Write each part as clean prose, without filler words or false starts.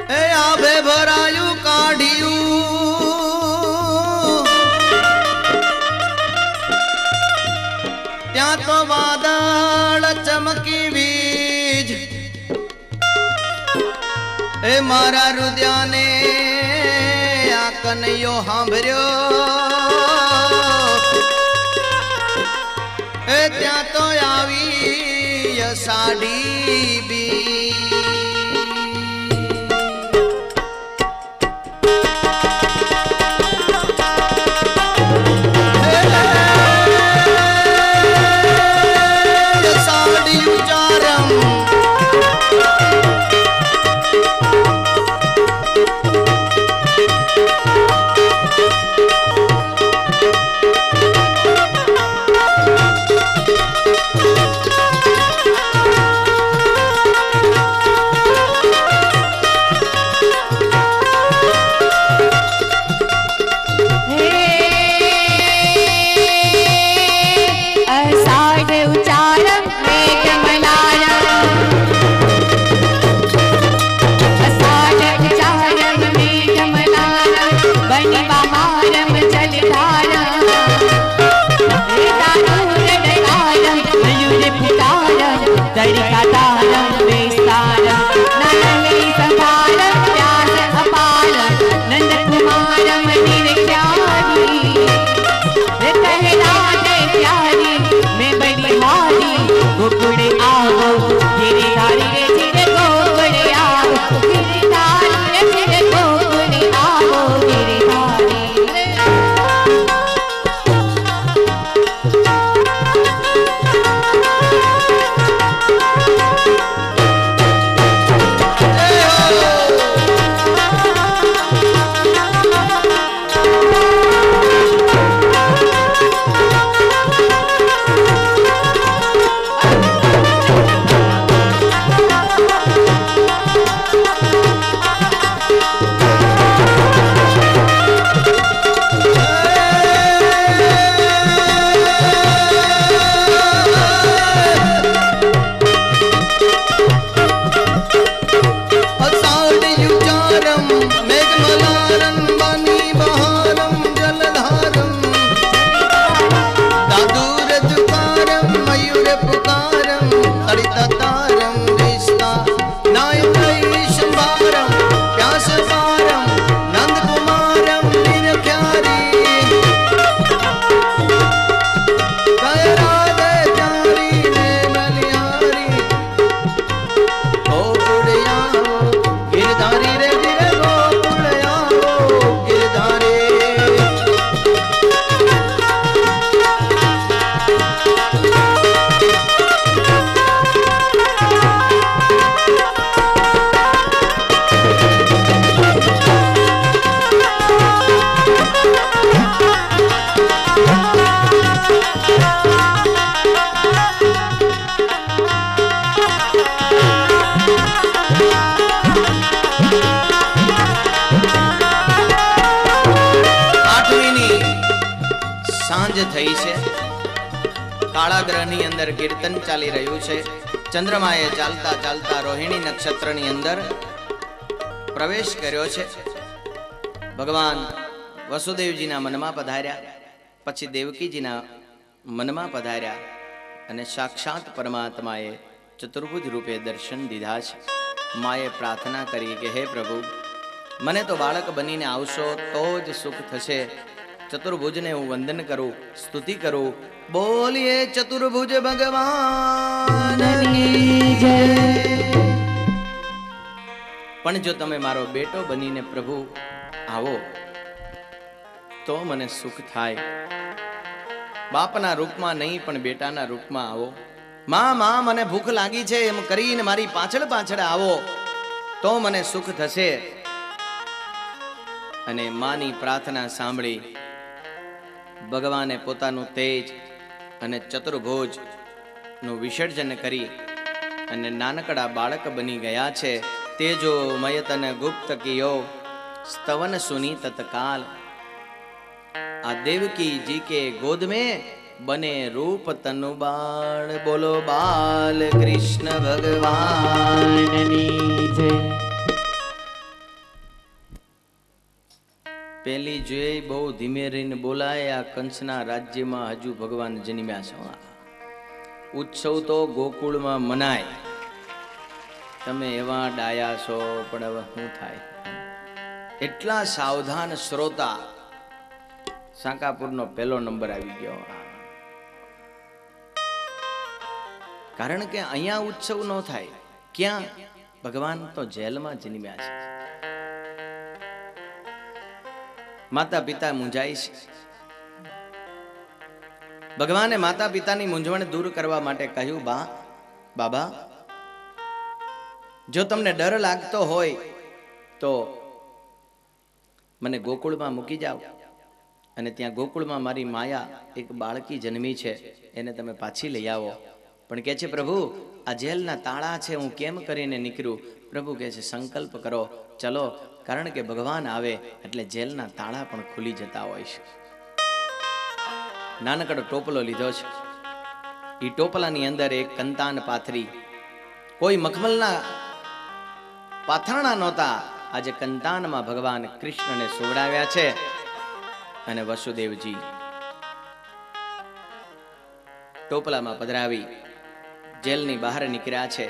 એ આભે ભરાયું કાઢ્યું ત્યાં તો વાદળ ચમકી વીજ એ મારા રુદયાને આ કનૈયો સાંભળ્યો એ ત્યાં તો આવી અષાઢી બી થઈ છે કાળાગ્રહની અંદર કીર્તન ચાલી રહ્યું છે ચંદ્રમાએ ચાલતા ચાલતા રોહિણી નક્ષત્રની અંદર પ્રવેશ કર્યો છે ભગવાન વસુદેવજીના મનમાં પધાર્યા પછી દેવકીજીના મનમાં પધાર્યા અને સાક્ષાત પરમાત્માએ ચતુર્ભુજ રૂપે દર્શન દીધા છે માએ પ્રાર્થના કરી કે હે પ્રભુ મને તો બાળક બનીને આવશો તો જ સુખ થશે ચતુર્ભુજને હું વંદન કરું સ્તુતિ કરું બોલીએ ચતુર્ભુજ ભગવાનની જય પણ જો તમે મારો બેટો બનીને પ્રભુ આવો તો મને સુખ થાય બાપના રૂપમાં નહીં પણ બેટાના રૂપમાં આવો માં મને ભૂખ લાગી છે એમ કરીને મારી પાછળ પાછળ આવો તો મને સુખ થશે અને માની પ્રાર્થના સાંભળી ભગવાને પોતાનું તેજ અને ચતુર્ભુજ નું વિસર્જન કરી અને નાનકડા બાળક બની ગયા છે તેજો મયતન ગુપ્ત કિયો स्तवन सुनी तत्काल। आ देवकी जी के गोद में बने रूप तनु बाल। बोलो बाल कृष्ण भगवान जय। પેલી જોઈ બહુ ધીમે રહીને બોલાય, આ કંસના રાજ્યમાં હજુ ભગવાન જન્મ્યા છે. ઉત્સવ તો ગોકુળમાં મનાય. તમે એવા ડાયા છો, પણ હવે શું થાય? એટલા સાવધાન શ્રોતા. સાંકાપુરનો પહેલો નંબર આવી ગયો. કારણ કે અહીંયા ઉત્સવ ન થાય. ક્યાં? ભગવાન તો જેલમાં જન્મ્યા છે. માતા પિતા મૂંઝાય છે. ભગવાને માતા પિતાની મૂંઝવણ દૂર કરવા માટે કહ્યું, બાબા, જો તમને ડર લાગતો હોય તો મને ગોકુળમાં મૂકી જાઓ અને ત્યાં ગોકુળમાં મારી માયા એક બાળકી જન્મી છે, એને તમે પાછી લઈ આવો. પણ કહે છે, પ્રભુ આ જેલના તાળા છે, હું કેમ કરીને નીકળું? પ્રભુ કહે છે, સંકલ્પ કરો, ચલો, કારણ કે ભગવાન આવે એટલે જેલના તાળા પણ ખુલી જતા હોય છે. નાનકડો ટોપલો લીધો છે. એ ટોપલાની અંદર એક કંતાન પાથરી, કોઈ મખમલના પાથરણા નહોતા. આજે કંતાનમાં ભગવાન કૃષ્ણને સુવડાવ્યા છે. અને વસુદેવજી ટોપલામાં પધરાવી જેલની બહાર નીકળ્યા છે.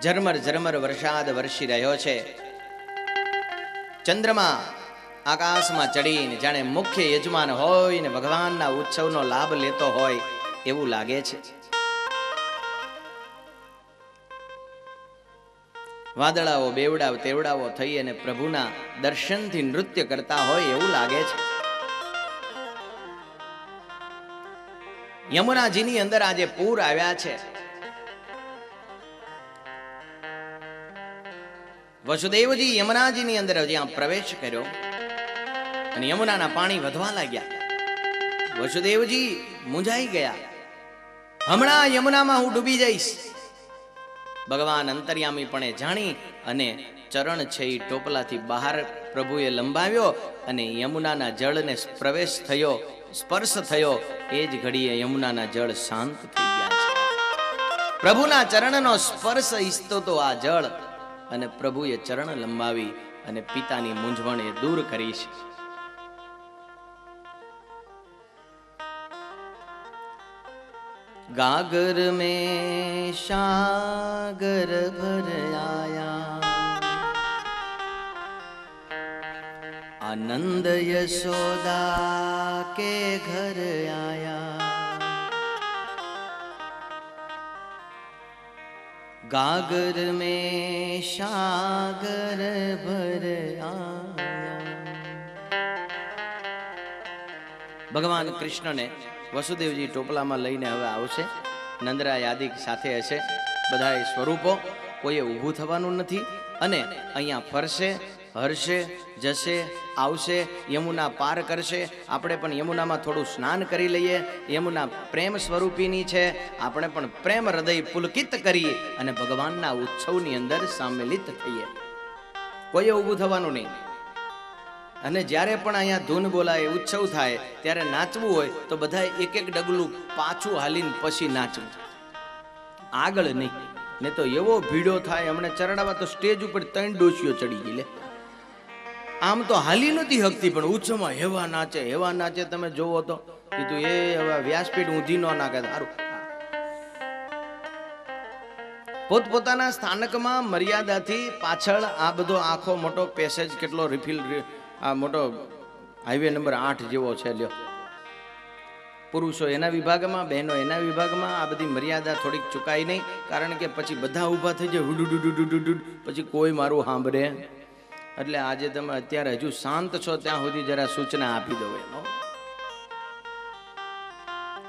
ઝરમર ઝરમર વરસાદ વરસી રહ્યો છે. ચંદ્રમા આકાશમાં ચડીને જાણે મુખ્ય યજમાન હોય ને ભગવાનના ઉત્સવનો લાભ લેતો હોય એવું લાગે છે. વાદળાઓ બેવડાવ તેવડાવો થઈ અને પ્રભુના દર્શનથી નૃત્ય કરતા હોય એવું લાગે છે. યમુનાજીની અંદર આજે પૂર આવ્યા છે. વસુદેવજી યમુનાજીની અંદર જ્યાં પ્રવેશ કર્યો અને યમુનાના પાણી વધવા લાગ્યા. વસુદેવજી મૂંઝાઈ ગયા. હમણાં યમુનામાં હું ડૂબી જઈશ. ભગવાન અંતર્યામી પણ જાણી અને ચરણ છે એ ટોપલાથી બહાર પ્રભુએ લંબાવ્યો અને યમુનાના જળને પ્રવેશ થયો, સ્પર્શ થયો. એ જ ઘડીએ યમુનાના જળ શાંત થઈ ગયા છે. પ્રભુના ચરણનો સ્પર્શ ઈચ્છતો તો આ જળ, અને પ્રભુએ ચરણ લંબાવી અને પિતાની મૂંઝવણ એ દૂર કરી છે. गागर में सागर भर आया, आनंद यशोदा के घर आया. गागर में सागर भर आया. ભગવાન કૃષ્ણને વસુદેવજી ટોપલામાં લઈને હવે આવશે. નંદરાય આદિ સાથે હશે. બધા સ્વરૂપો, કોઈએ ઊભું થવાનું નથી અને અહીંયા ફરશે, હરશે, જશે, આવશે, યમુના પાર કરશે. આપણે પણ યમુનામાં થોડું સ્નાન કરી લઈએ. યમુના પ્રેમ સ્વરૂપીની છે. આપણે પણ પ્રેમ હૃદય પુલકિત કરીએ અને ભગવાનના ઉત્સવની અંદર સામેલિત થઈએ. કોઈએ ઊભું થવાનું નહીં. અને જ્યારે પણ અહીંયા ધૂન બોલાય, ઉત્સવ થાય, ત્યારે નાચવું હોય તો બધા એક એક ડગલું પાછું હાલીને પછી નાચવું, આગળ નહીં. ને તો એવો ભીડો થાય. હમણાં ચરડાવા તો સ્ટેજ ઉપર 3 ડોશીઓ ચડી ગઈ લે. આમ તો હાલી નથી હકતી, પણ ઉત્સવમાં હેવા નાચે. તમે જોવો તો કીધું એ હવે વ્યાસપીઠ ઊંધી ન નાખે. સારું, પોતપોતાના સ્થાનકમાં મર્યાદાથી પાછળ આ બધો આખો મોટો પેસેજ કેટલો રિફિલ, આ મોટો હાઈવે નંબર 8 જેવો છે. લ્યો, પુરુષો એના વિભાગમાં, બહેનો એના વિભાગમાં. આ બધી મર્યાદા થોડીક ચૂકાય નહીં, કારણ કે પછી બધા ઊભા થઈ જાય, હુડુડુડુડુડુડ, પછી કોઈ મારું સાંભળે. એટલે આજે તમે અત્યારે હજુ શાંત છો ત્યાં સુધી જરા સૂચના આપી દો એનો.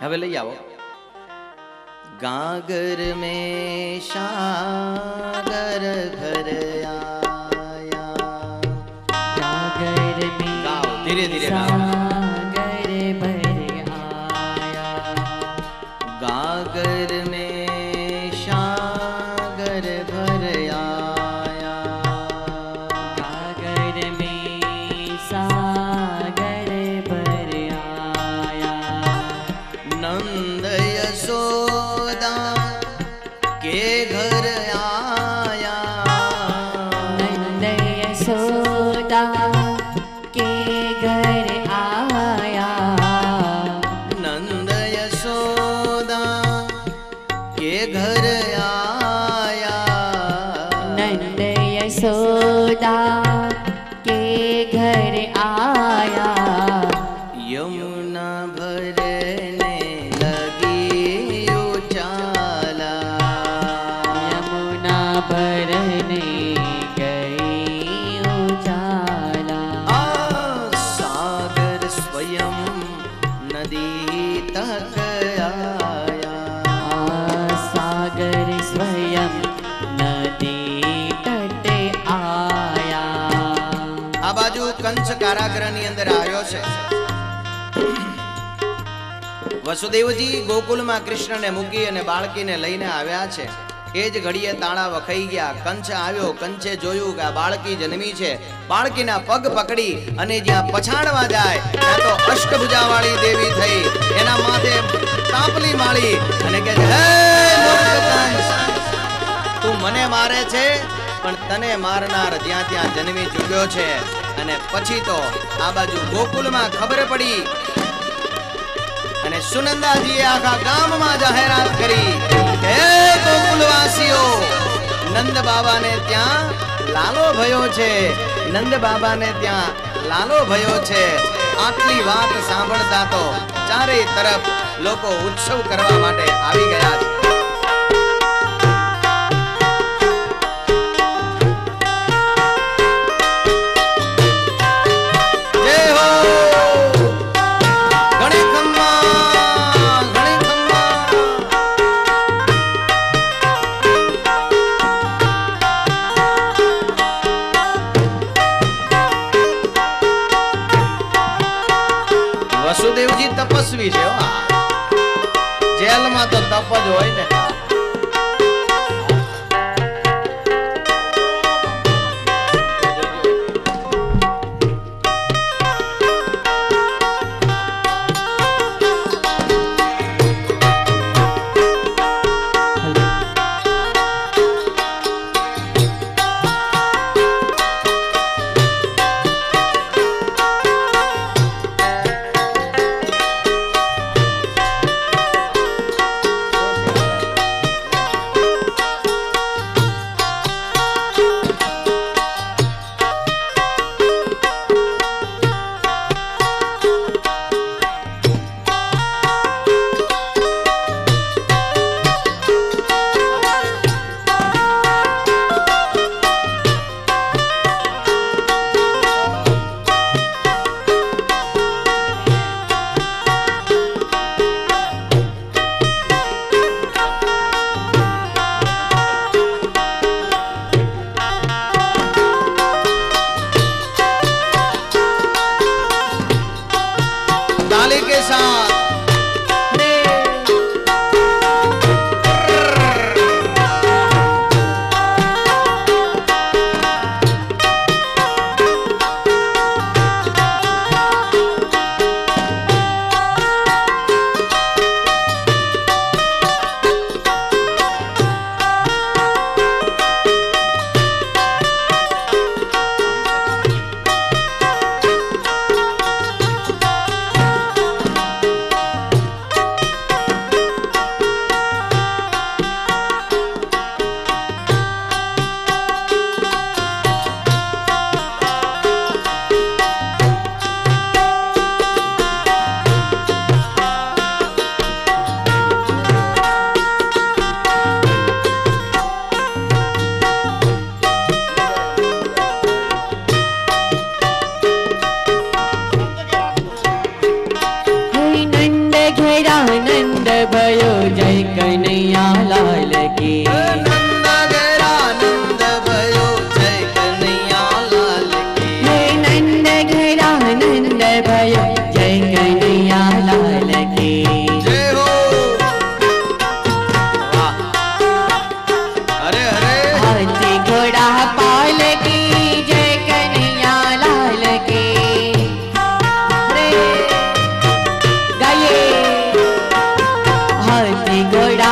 હવે લઈ આવો. ગાગર મેં સાગર ભરયા, धीरे धीरे गागर भर आया. गागर में सागर भर आया. गागर में सागर भर आया. नंद यशोदा के घर आया. नंद यशोदा नंद यशोदा के घर आया। यमुना भरने लगी उचाला, यमुना भरने गई उजाला। सागर स्वयं नदी तक आया, सागर स्वयं नदी तटे आया। આ બાજુ કંસ કારાગૃહની અંદર આવ્યો છે। વસુદેવજી ગોકુલમાં કૃષ્ણને મૂકી અને બાળકીને લઈને આવ્યા છે। એ જ ઘડીએ તાળા વખાઈ ગયા। કંસ આવ્યો, કંસે જોયું કે આ બાળકી જન્મી છે। બાળકીના પગ પકડી અને જ્યાં પછાડવા જાય ત્યાં તો અષ્ટભુજાવાળી દેવી થઈ, એના માથે તાંપલી માળી અને કહે છે, હે મૂર્ખ કંસ, તું મને મારે છે પણ તને મારનાર જ્યાં ત્યાં જન્મી ચૂક્યો છે। અને પછી તો આ બાજુ ગોકુલમાં ખબર પડી અને સુનંદાજીએ આખા ગામમાં જાહેરાત કરી કે હે ગોકુલવાસીઓ, નંદ બાબાને ત્યાં લાલો ભયો છે, નંદ બાબાને ત્યાં લાલો ભયો છે। આટલી વાત સાંભળતા તો ચારે તરફ લોકો ઉત્સવ કરવા માટે આવી ગયા છે। વસુદેવજી તપસ્વી છે, જેલમાં તો તપ જ હોય ને। ताली के साथ नंद भयो जय कन्हैया लाल की। नंद घेरा नंद भयो जय कन्हैया लाल की। नंद घेरा नंद भयो जय कन्हैया लाल की। जय हो। वाह। अरे अरे हाथी घोड़ा पाल की जय कन्हैया लाल की। गाये हाथी घोड़ा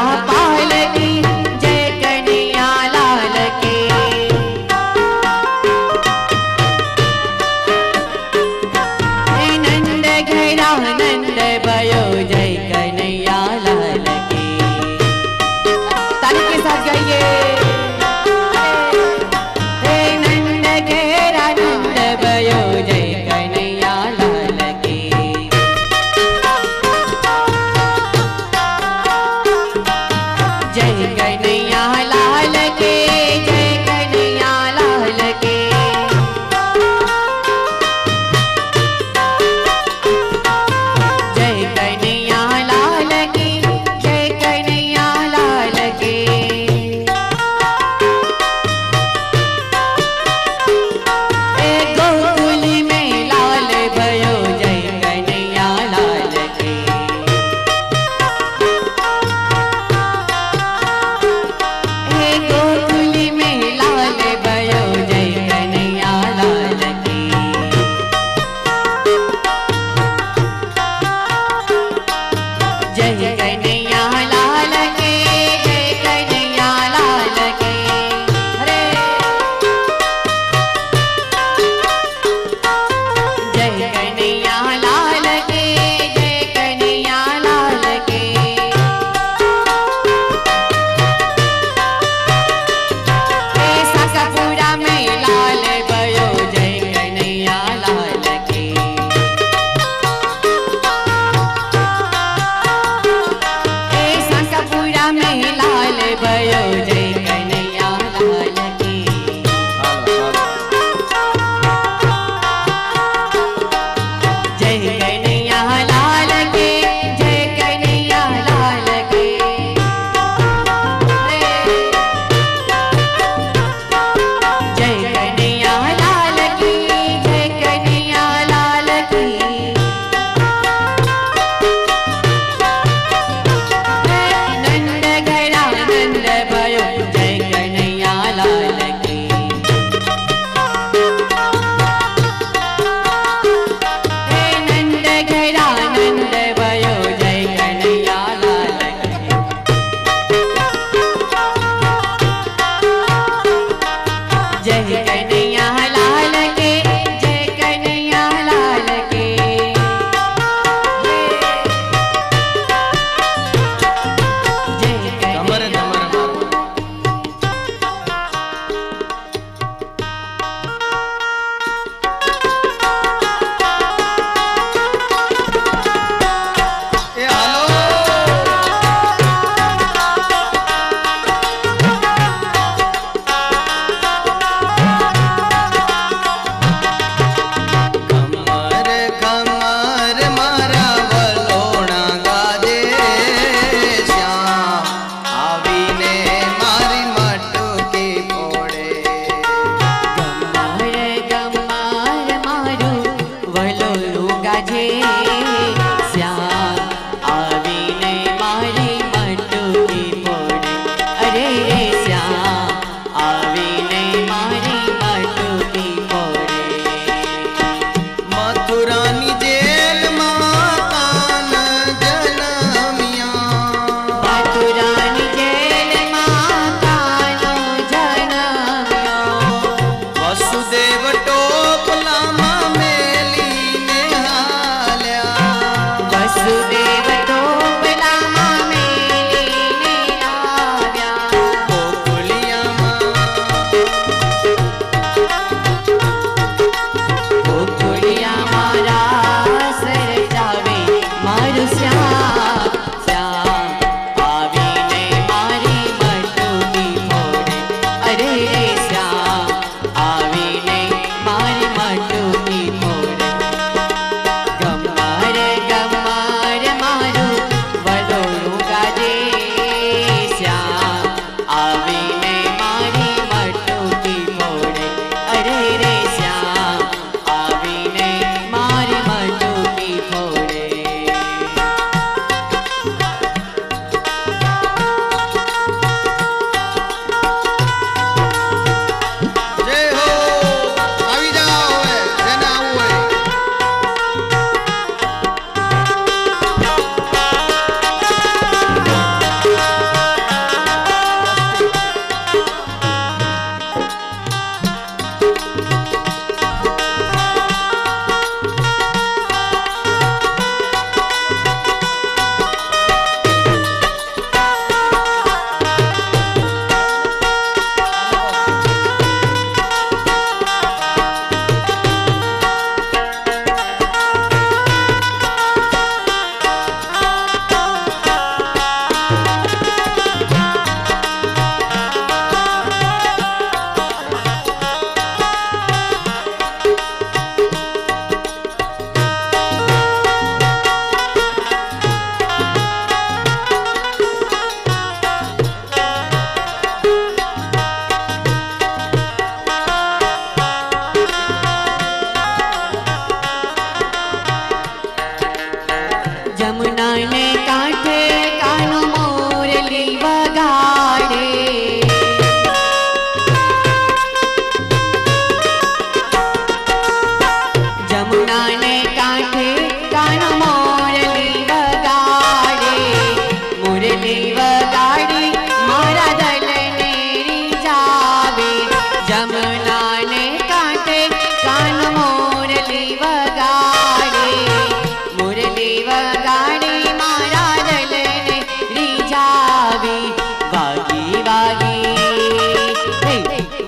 जय कन्हैया लाल के, जय कन्हैया लाल के। कमर कमर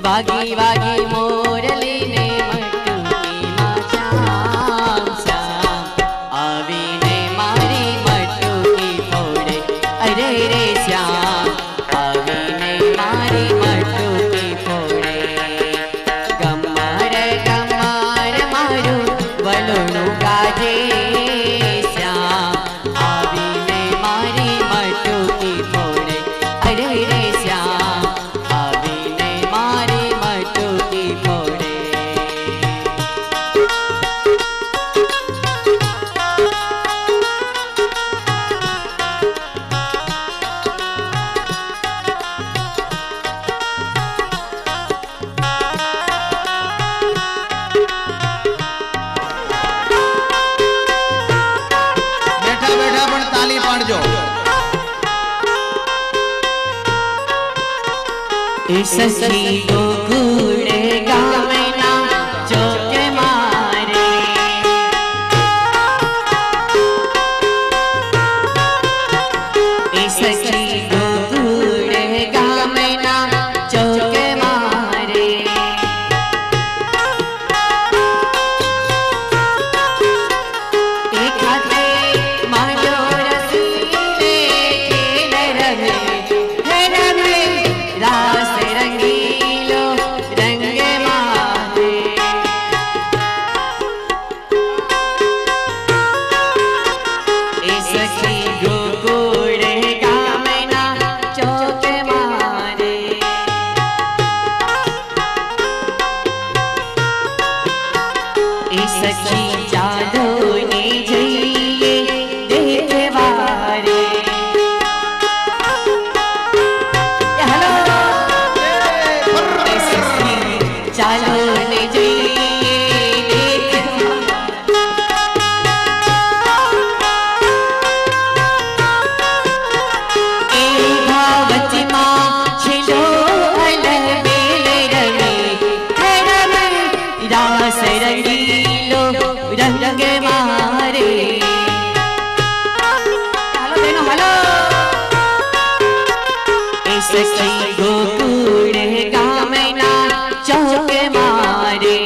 वागी वागी मोरली ने मटकी मां श्याम श्याम आवीने मारी मटकी फोड़े अरे रे श्याम आवीने मारी मटकी फोड़े गम्मर गम्मर मारू वलोणु गाजे श्याम आवीने मारी मटकी फोड़े अरे रे श्याम आवीने मारी मटकी फोड़े। બેઠા બેઠા પણ તાલી પાડજો। सखी गोकुळे सखी चालो ने जइए देखवारे हेलो सखी चालो ने जइए रंगीलो रंग मारे हेलो देनो हेलो सखी गोकुड़ गामना चौक मारे